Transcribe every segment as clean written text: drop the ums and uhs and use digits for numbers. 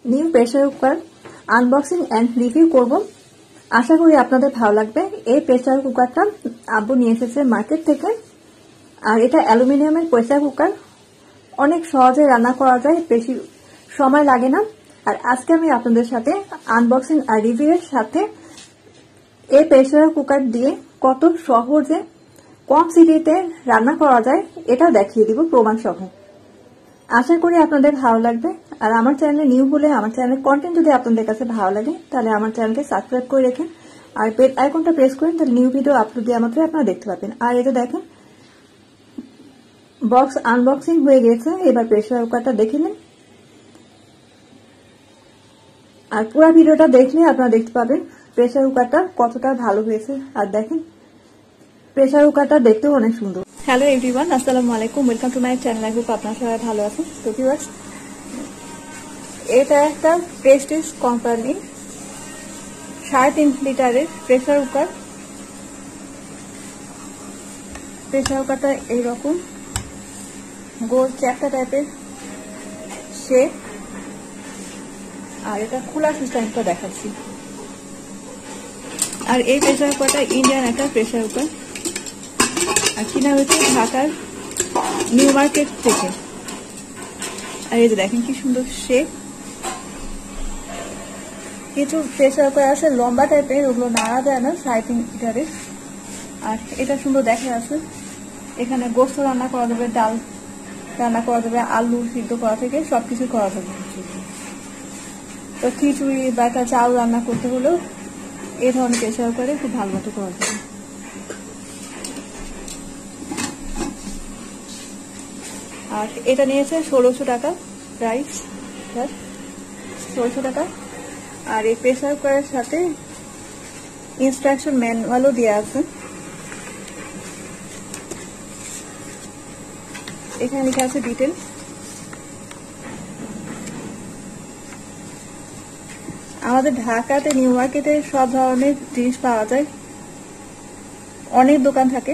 New pressure cooker unboxing and review করব। আশা করি আপনাদের ভালো লাগবে। এই প্রেসার কুকারটা আব্বু নিয়ে এসেছে মার্কেট থেকে। আর এটা অ্যালুমিনিয়ামের প্রেসার কুকার, অনেক সহজে রান্না করা যায়, বেশি সময় লাগে না। আর আজকে আমি আপনাদের সাথে আনবক্সিং আর রিভিউ এর সাথে এই প্রেসার কুকার দিয়ে কত সহজে কম সিটিতে রান্না করা যায় এটা দেখিয়ে দিব প্রমাণ সহ। আশা করি আপনাদের ভালো লাগবে। আর আমার চ্যানেলে নিউ হলে আমার চ্যানেলের কন্টেন্ট যদি আপনাদের কাছে ভালো লাগে তাহলে আমার চ্যানেলকে সাবস্ক্রাইব করে রাখেন আর বেল আইকনটা প্রেস করেন, তাহলে নিউ ভিডিও আপলোড দেওয়া মাত্রই আপনারা দেখতে পাবেন। আর এটা দেখেন বক্স আনবক্সিং হয়ে গেছে। এবার প্রেসার কুকারটা দেখে নিন আর পুরো ভিডিওটা দেখলে আপনারা দেখতে পাবেন প্রেসার কুকারটা কতটা ভালো হয়েছে। আর দেখেন প্রেসার কুকারটা দেখতেও অনেক সুন্দর। হ্যালো এভরিওয়ান, আসসালামু আলাইকুম, welcome to my channel. I hope আপনারা সবাই ভালো আছেন। তো ভিউয়ার্স, এটা একটা প্রেস্টিজ কোম্পানি 3.5 লিটারের প্রেসার কুকার। প্রেসার কুকারটা এইরকম গোল চ্যাপ্টা টাইপের শেপ। আর এটা খোলা সিস্টেমটা দেখাচ্ছি। আর এই প্রেসার কুকারটা ইন্ডিয়ান একটা প্রেসার কুকার, আর কিনা হয়েছে ঢাকার নিউ মার্কেট থেকে। আর এই যে দেখেন কি সুন্দর শেপ। কিছু প্রেসার কুকার আছে লম্বা টাইপের, ওগুলো নাড়া যায় না, 3.5 লিটারের। আর এটা সুন্দর দেখা আছে। এখানে গোস্ত রান্না করা যাবে, ডাল রান্না করা যাবে, আলু সিদ্ধ করা থেকে সবকিছু করা যাবে। তো খিচুড়ি বা একটা চাল রান্না করতে হলেও এই ধরনের প্রেসার কুকারে খুব ভালো মতো করা যাবে। আর এটা নিয়েছে 1600 টাকা প্রাইস, 1600 টাকা। আর এই প্রেসার কুকারের সাথে ইনস্ট্রাকশন ম্যানুয়ালও দেওয়া আছে। এখানে লেখা আছে ডিটেল। আমাদের ঢাকাতে নিউ মার্কেটে সব ধরনের জিনিস পাওয়া যায়, অনেক দোকান থাকে,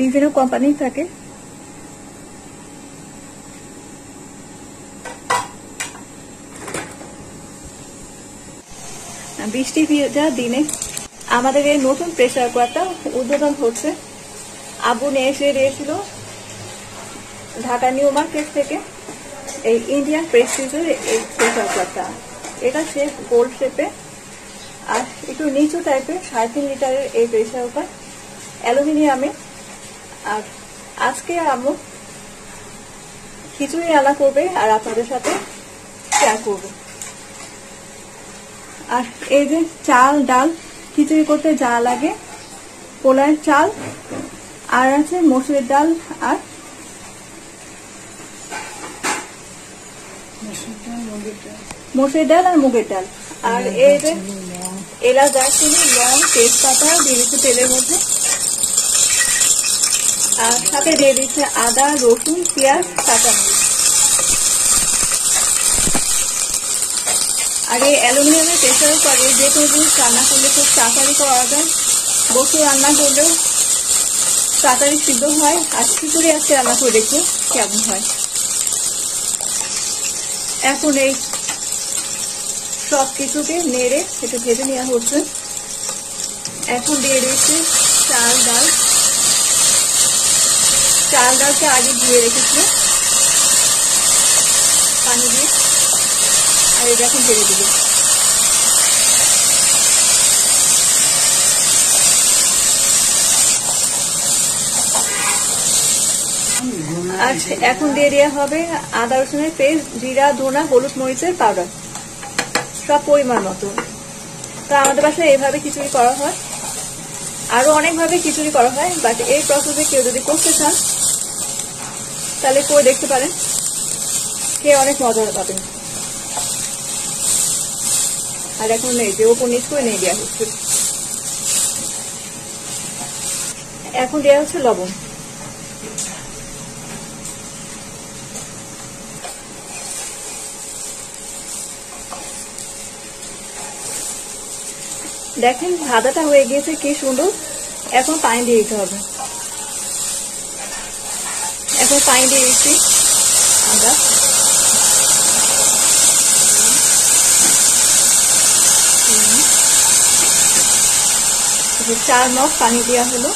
বিভিন্ন কোম্পানি থাকে। বৃষ্টি ভেজা দিনে আমাদের এই নতুন প্রেসার কুকারটা উদ্বোধন হচ্ছে। আব্বু নিয়ে এসে দিয়েছিল ঢাকা নিউ মার্কেট থেকে এই ইন্ডিয়ান প্রেস্টিজের এই প্রেসার কুকারটা। এটা শেপ গোল শেপে আর একটু নিচু টাইপের 3.5 লিটারের এই প্রেসার কুকার, অ্যালুমিনিয়ামে। আর আজকে আম্মু খিচুড়ি রান্না করবে আর আপনাদের সাথে শেয়ার করবো। আর এই যে চাল ডাল খিচুড়ি করতে যা লাগে, পোলার চাল, আর আছে মসুরের ডাল আর মসুরের ডাল আর মুগের ডাল। আর এই যে এলাচ, দারচিনি, লং, তেজপাতা দিয়ে দিচ্ছে তেলের মধ্যে। আর সাথে দিয়ে দিচ্ছে আদা, রসুন, পেঁয়াজ, কাঁচামরিচ। আর এই অ্যালুমিনিয়ামের প্রেসার কুকারে যে কোনো জিনিস রান্না করলে খুব তাড়াতাড়ি করা যায়। গোস্ত রান্না করলেও তাড়াতাড়ি সিদ্ধ হয়। আর খিচুড়ি আজকে রান্না করে দেখবো কেমন হয়। এখন এই সব কিছুকে নেড়ে একটু ভেজে নেওয়া হচ্ছে। এখন দিয়ে দিচ্ছি চাল ডাল। চাল ডালকে আগে ধুয়ে রেখেছিল পানি দিয়ে। আর এটা এখন ঢেলে দিল। আর এখন দিয়ে দেওয়া হবে আদা রসুনের পেস্ট, জিরা, ধনা, হলুদ, মরিচের পাউডার, সব পরিমাণ মতো। তো আমাদের বাসায় এইভাবে খিচুড়ি করা হয়, আরো অনেকভাবে খিচুড়ি করা হয়, বাট এই প্রসেসে কেউ যদি করতে চান তাহলে করে দেখতে পারেন, খেয়ে অনেক মজা পাবেন। আর এখন নেই যে ওপর নিচ করে নিয়ে দেওয়া হচ্ছে। এখন দেওয়া হচ্ছে লবণ। দেখেন ভাজাটা হয়ে গিয়েছে কি সুন্দর। এখন পানি দিয়ে দিতে হবে। এখন পানি দিয়ে দিচ্ছি আমরা। 4 মগ পানি দেওয়া হলো।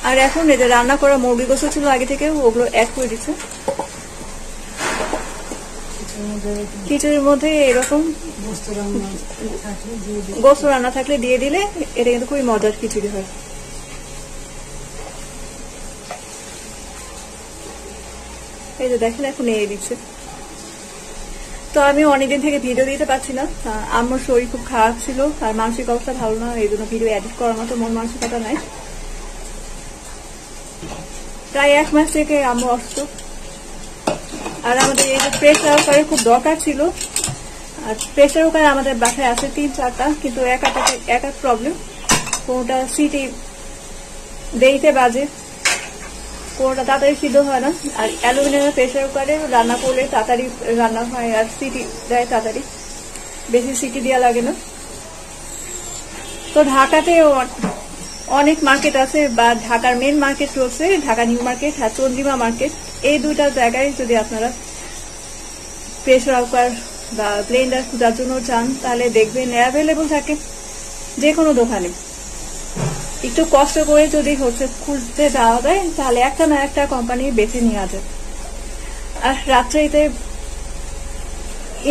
আর এখন এই যে রান্না করা মুরগি গোশত ছিল আগে থেকে, ওগুলো অ্যাড করে দিচ্ছে খিচুড়ির মধ্যে। এরকম গোশত রান্না থাকলে দিয়ে দিলে এটা কিন্তু খুবই মজার খিচুড়ি হয়। এই যে দেখেন এখন নিয়ে দিচ্ছে। তো আমি অনেকদিন থেকে ভিডিও দিতে পারছি না, আমার শরীর খুব খারাপ ছিল আর মানসিক অবস্থা ভালো না, এই জন্য ভিডিও এডিট করার মতো মন মানসিকতা নাই। প্রায় 1 মাস থেকে আমি অসুস্থ। আর আমাদের এই যে প্রেসার কুকারের খুব দরকার ছিল। আর প্রেসার কুকার আমাদের বাসায় আছে 3-4টা, কিন্তু এক প্রবলেম, কোনটা সিটি দেরিতে বাজে, কোনটা তাড়াতাড়ি সিদ্ধ হয় না। আর অ্যালুমিনিয়ামের প্রেসার কুকারে রান্না করলে তাড়াতাড়ি রান্না হয় আর সিটি দেয় তাড়াতাড়ি, বেশি সিটি দেওয়া লাগে না। তো ঢাকাতে অনেক মার্কেট আছে, বা ঢাকার মেন মার্কেট রয়েছে ঢাকা নিউ মার্কেট আর চন্দ্রিমা মার্কেট। এই দুইটা জায়গায় যদি আপনারা প্রেসার কুকার বা ব্লেন্ডার খোঁজার জন্য চান, তাহলে দেখবেন অ্যাভেলেবল থাকে যে কোনো দোকানে। একটু কষ্ট করে যদি খুঁজতে যাওয়া যায়, তাহলে একটা না একটা কোম্পানি বেছে নেওয়া যায়। আর রাত্রিতে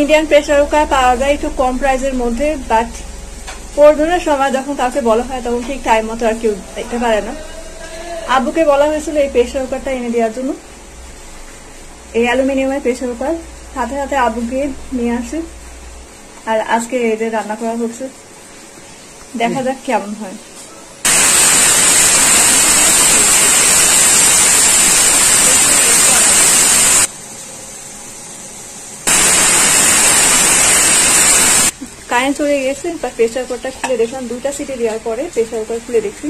ইন্ডিয়ান প্রেসার কুকার পাওয়া যায় একটু কম প্রাইসের মধ্যে, বাট প্রয়োজনের সময় যখন কাউকে বলা হয় তখন ঠিক টাইম মতো আর কেউ দিতে পারে না। আব্বুকে বলা হয়েছিল এই প্রেসার কুকারটা এনে দেওয়ার জন্য, এই অ্যালুমিনিয়ামের প্রেসার কুকার। সাথে সাথে আব্বুকে নিয়ে আসে, আর আজকে এদের রান্না করা হচ্ছে। দেখা যাক কেমন হয়। কারেন্ট চলে গেছে, বা প্রেসার কুকারটা খুলে দেখলাম 2টা সিটি দেওয়ার পরে প্রেসার কুকার খুলে দেখছি,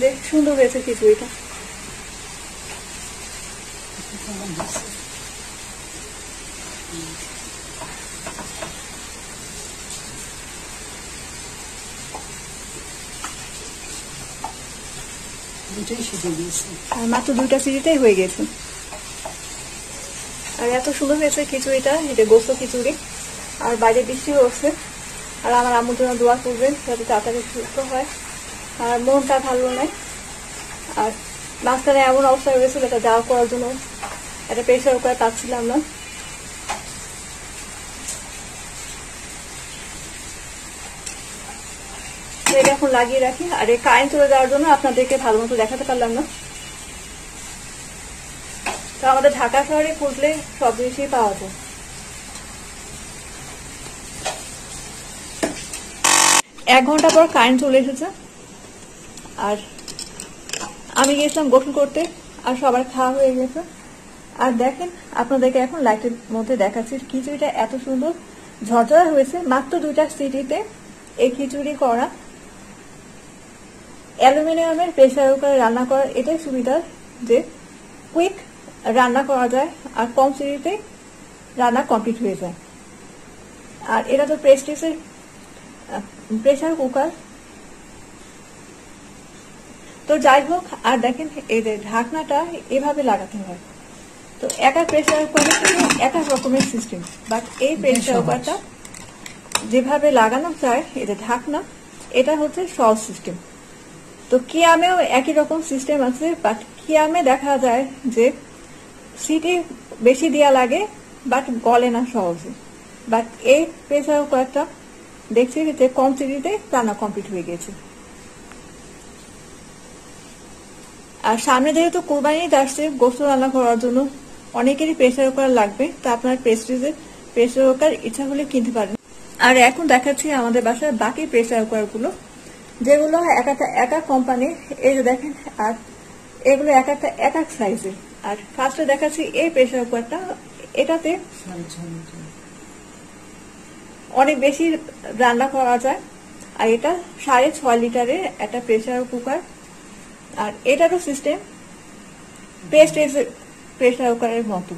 দেখ সুন্দর হয়েছে খিচুড়িটা। আর মাত্র 2টা সিটিতেই হয়ে গেছে। আর এত সুন্দর হয়েছে খিচুড়িটা, এটা গোস্ত খিচুড়ি। আর বাইরে বৃষ্টি হচ্ছে, আর আমার আম্মুর জন্য দোয়া করবেন যাতে তাড়াতাড়ি সুস্থ হয়। আর মনটা ভালো নেই, আর মাঝখানে এমন অবস্থা হয়েছিল এটা যাওয়া করার জন্য একটা প্রেসার কুকার পাচ্ছিলাম না। এটা এখন লাগিয়ে রাখি। আর এই কারেন্ট চলে যাওয়ার জন্য আপনাদেরকে ভালো মতো দেখাতে পারলাম না। তো আমাদের ঢাকা শহরে খুঁজলে সব জিনিসই পাওয়া যায়। এক ঘন্টা পর কারেন্ট চলে এসেছে, আর আমি গেছিলাম গোসল করতে, আর সবার খাওয়া হয়ে গেছে। আর দেখেন আপনাদেরকে এখন লাইটের মধ্যে দেখাচ্ছি খিচুড়িটা এত সুন্দর ঝরঝরা হয়েছে। মাত্র 2টা সিটিতে এই খিচুড়ি করা। অ্যালুমিনিয়ামের প্রেসার কুকারে রান্না করার এটাই সুবিধা যে কুইক রান্না করা যায়, আর কম সিটিতে রান্না কমপ্লিট হয়ে যায়। আর এটা তো প্রেস্টিজের প্রেসার কুকার। তো যাই হোক, আর দেখেন এই যে ঢাকনাটা এভাবে লাগাতে হয়। তো একা প্রেসার কুকারের থেকে এক রকমের সিস্টেম, বাট এই প্রেসার কুকারটা যেভাবে লাগানো যায় এই যে ঢাকনা, এটা হচ্ছে সহজ সিস্টেম। তো কিয়ামেও একই রকম সিস্টেম আছে, বাট কিয়ামে দেখা যায় যে সিটি বেশি দেওয়া লাগে, বাট গলে না সহজে। বাট এই প্রেসার কুকারটা দেখছি যে কম সিটিতে রান্না কমপ্লিট হয়ে গেছে। আর সামনে যেহেতু কোরবানি আসছে, গোশত রান্না করার জন্য অনেকেরই প্রেসার কুকার লাগবে। তো আপনার প্রেস্টিজের প্রেসার কুকার ইচ্ছা হলে কিনতে পারেন। আর এখন দেখাচ্ছি আমাদের বাসার বাকি প্রেসার কুকার গুলো, যেগুলো একা কোম্পানির। এই যে দেখেন, আর এগুলো এক এক সাইজের। আর ফার্স্টে দেখাচ্ছি এই প্রেসার কুকারটা, এটাতে অনেক বেশি রান্না করা যায়। আর এটা 6.5 লিটারের একটা প্রেসার কুকার। আর এটারও সিস্টেম প্রেসার কুকারের মতো,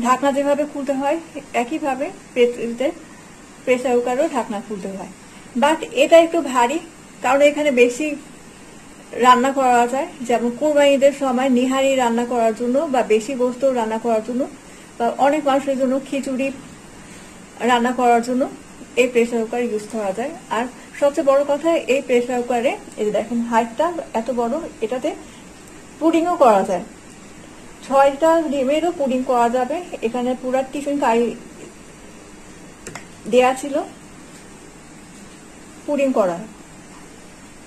ঢাকনা যেভাবে খুলতে হয় একইভাবে প্রেসার কুকারও ঢাকনা খুলতে হয়। বাট এটা একটু ভারী, কারণ এখানে বেশি রান্না করা যায়। যেমন কোরবানিদের সময় নিহারি রান্না করার জন্য বা বেশি গোস্ত রান্না করার জন্য বা অনেক মানুষের জন্য খিচুড়ি রান্না করার জন্য এই প্রেসার কুকার ইউজ করা যায়। আর সবচেয়ে বড় কথা, এই প্রেসার কুকারে এই যে দেখেন হাইটটা এত বড়, এটাতে পুডিংও করা যায়। 6টা ডিমেরও পুডিং করা যাবে। এখানে পুরা টিফিন কারি দেয়া ছিল পুডিং করা।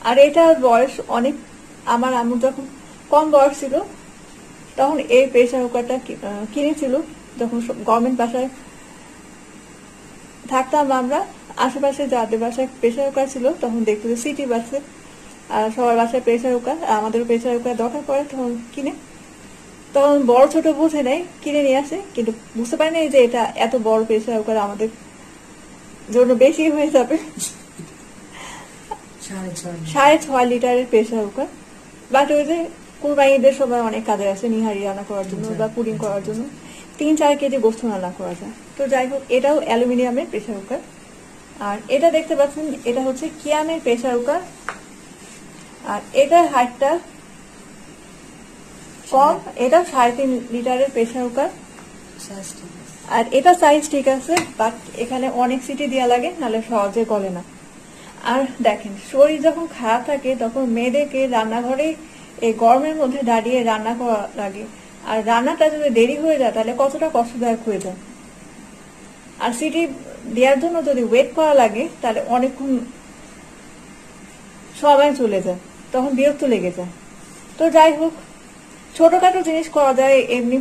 আর এটার বয়স অনেক, আমার আম্মু যখন কম বয়স ছিল তখন এই প্রেসার কুকারটা কিনেছিল। যখন গভর্নমেন্ট বাসায় থাকতাম আমরা, আশেপাশে যাদের বাসায় প্রেসার কুকার ছিল তখন দেখতো যে সিটি বাসে সবার বাসায় প্রেসার কুকার, আমাদের প্রেসার কুকার দরকার পড়ে তখন কিনে, তখন বড় ছোট বুঝে নেয় কিনে নিয়ে আসে। কিন্তু বুঝতে পারি না যে এটা এত বড় প্রেসার কুকার আমাদের জন্য বেশি হয়ে যাবে। 6.5 লিটারের প্রেসার কুকার। বাট ওই যে কুরবানিদের সময় অনেক কাজে আসে, নিহারি রান্না করার জন্য বা পুডিং করার জন্য 3-4 কেজি গোস্ত রান্না করা যায়। তো যাই হোক, এটাও অ্যালুমিনিয়ামের প্রেসার কুকার। আর এটা দেখতে পাচ্ছেন, এটা হচ্ছে কিয়ামের প্রেসার কুকার। আর এটার হাইটটা কম, এটা 3.5 লিটারের প্রেসার কুকার। আর এটা সাইজ ঠিক আছে, বাট এখানে অনেক সিটি দেওয়া লাগে, নাহলে সহজে গলে না। আর দেখেন, শরীর যখন খারাপ থাকে তখন মেয়েদেরকে রান্নাঘরে এই গরমের মধ্যে দাঁড়িয়ে রান্না করা লাগে। আর রান্নাটা যদি দেরি হয়ে যায় তাহলে কতটা কষ্টদায়ক হয়ে যায়। আর সিটি দেওয়ার জন্য যদি ওয়েট করা লাগে তাহলে অনেকক্ষণ সময় চলে যায়, তখন বিরক্ত লেগে যায়। তো যাই হোক, ছোটখাটো জিনিস করা যায় এমনি,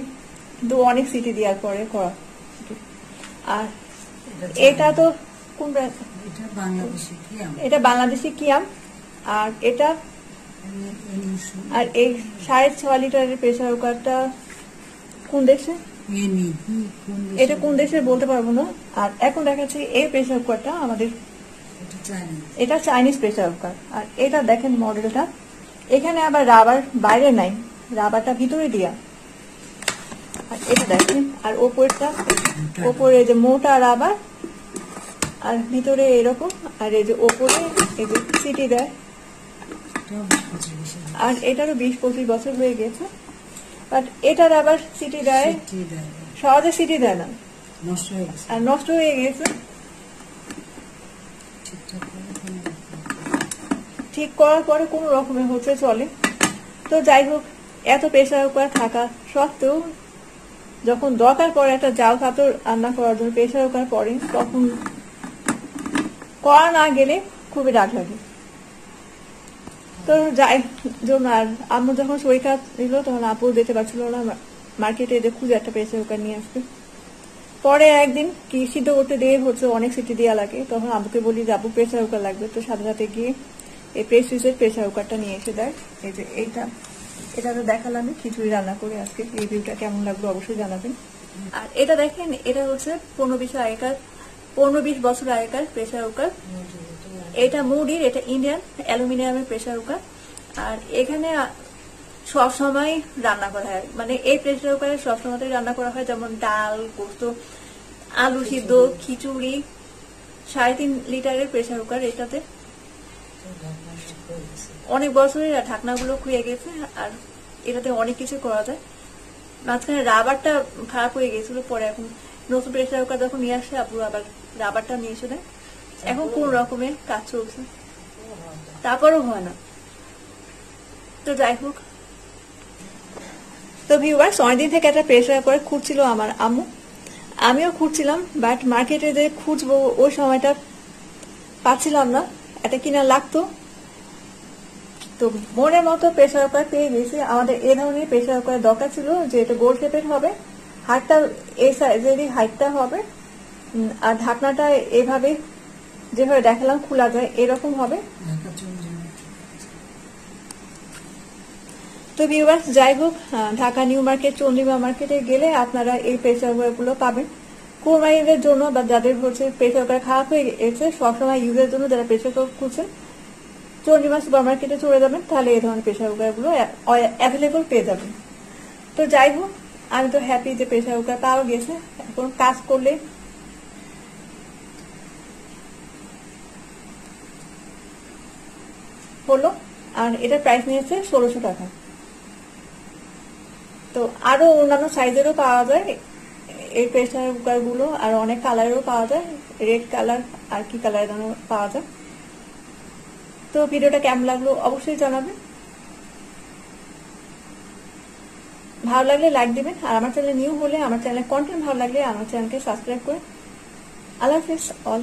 কিন্তু অনেক সিটি দেওয়ার পরে করা। আর এটা তো কোন, এটা বাংলাদেশি কিয়াম। আর এটা, আর এই 6.5 লিটারের প্রেসার কুকারটা কোন দেশে, এটা কোন দেশে বলতে পারবো না। আর এখন দেখাচ্ছি এই প্রেসার কুকারটা আমাদের, এটা চাইনিজ প্রেসার কুকার। আর এটা দেখেন মডেলটা, এখানে আবার রাবার বাইরে নাই, রাবারটা ভিতরে দিয়া। আর এটা দেখেন, আর ওপরে যে মোটা রাবার, আর ভিতরে এরকম, আর এই যে ওপরে এই যে সিটি দেয়। আর এটারও 20-25 বছর হয়ে গেছে, বাট এটার আবার সিটি দেয়, সহজে সিটি দেয় না, আর নষ্ট হয়ে গেছে। ঠিক করার পরে কোন রকমের হচ্ছে চলে। তো যাই হোক, এত প্রেসার কুকার থাকা সত্ত্বেও যখন দরকার পড়ে একটা জাল পাতর রান্না করার জন্য প্রেসার কুকার পড়ে, তখন করা না গেলে খুবই রাগ লাগে। তো যাই জন্য, আর আম্মু যখন শরীর খারাপ দিল তখন আপু যেতে পারছিল না মার্কেটে, যে খুঁজে একটা প্রেসার কুকার নিয়ে আসবে। পরে একদিন কি সিদ্ধ করতে দেরি হচ্ছে, অনেক সিটি দেওয়া লাগে, তখন আব্বুকে বলি যে আব্বু প্রেসার কুকার লাগবে। তো সাথে সাথে গিয়ে এই প্রেস্টিজের প্রেসার কুকারটা নিয়ে এসে দেয়। এই যে এটা তো দেখালাম খিচুড়ি রান্না করে, আজকে রিভিউটা কেমন লাগলো অবশ্যই জানাবেন। আর এটা দেখেন, এটা হচ্ছে 15-20 বছর আগেকার প্রেসার কুকার। এটা মুডির, এটা ইন্ডিয়ান অ্যালুমিনিয়ামের প্রেসার কুকার। আর এখানে সব সময় রান্না করা হয়, মানে এই প্রেসার কুকারে সবসময় রান্না করা হয়, যেমন ডাল, গোস্ত, আলু সিদ্ধ, খিচুড়ি। 3.5 লিটারের প্রেসার কুকার। এটাতে অনেক বছরের ঢাকনাগুলো খুঁয়ে গেছে, আর এটাতে অনেক কিছু করা যায়। মাঝখানে রাবারটা খারাপ হয়ে গেছিল, পরে এখন নতুন প্রেসার কুকার যখন নিয়ে আসে আপু আবার রাবারটা নিয়ে এসে দেয়। এখন কোন রকমের কাজ চলছে, তারপরও হয় না। তো যাই হোক, তো ভিউয়ার্স, অনেকদিন থেকে একটা প্রেসার কুকার খুঁজছিল আমার আম্মু, আমিও খুঁজছিলাম, বাট মার্কেটে যে খুঁজবো ওই সময়টা পাচ্ছিলাম না, এটা কিনা লাগতো। তো মনের মতো প্রেসার কুকার পেয়ে গেছি। আমাদের এ ধরনের প্রেসার কুকার দরকার ছিল, যে এটা গোল শেপের হবে, হাইটটা এই সাইজেরই হাইটটা হবে, আর ঢাকনাটা এভাবে যেভাবে দেখালাম খোলা যায় এরকম হবে। তো ভিউয়ার্স, যাই হোক, ঢাকা নিউ মার্কেট, চন্দ্রিমা মার্কেটে গেলে আপনারা এই প্রেসার কুকার গুলো পাবেন কুরবানিদের জন্য, বা যাদের হচ্ছে প্রেসার কুকার খারাপ হয়ে গেছে সবসময় ইউজের জন্য, যারা প্রেসার কুকার খুঁজছেন চন্দ্রিমা সুপার মার্কেটে চলে যাবেন, তাহলে এই ধরনের প্রেসার কুকার গুলো অ্যাভেলেবল পেয়ে যাবেন। তো যাই হোক, আমি তো হ্যাপি যে প্রেসার কুকার পাওয়া গেছে। এখন কাজ করলে হলো। আর এটার প্রাইস নিয়েছে 1600 টাকা। তো আরো অন্যান্য সাইজেরও পাওয়া যায়, এই প্রেসার কুকার গুলো আর অনেক কালারেরও পাওয়া যায়, রেড কালার আর কি কালার যেন পাওয়া যায়। তো ভিডিওটা কেমন লাগলো অবশ্যই জানাবেন, ভালো লাগলে লাইক দিবেন, আর আমার চ্যানেলে নিউ হলে আমার চ্যানেলের কন্টেন্ট ভালো লাগলে আমার চ্যানেলকে সাবস্ক্রাইব করে। আল্লাহ হাফেজ অল।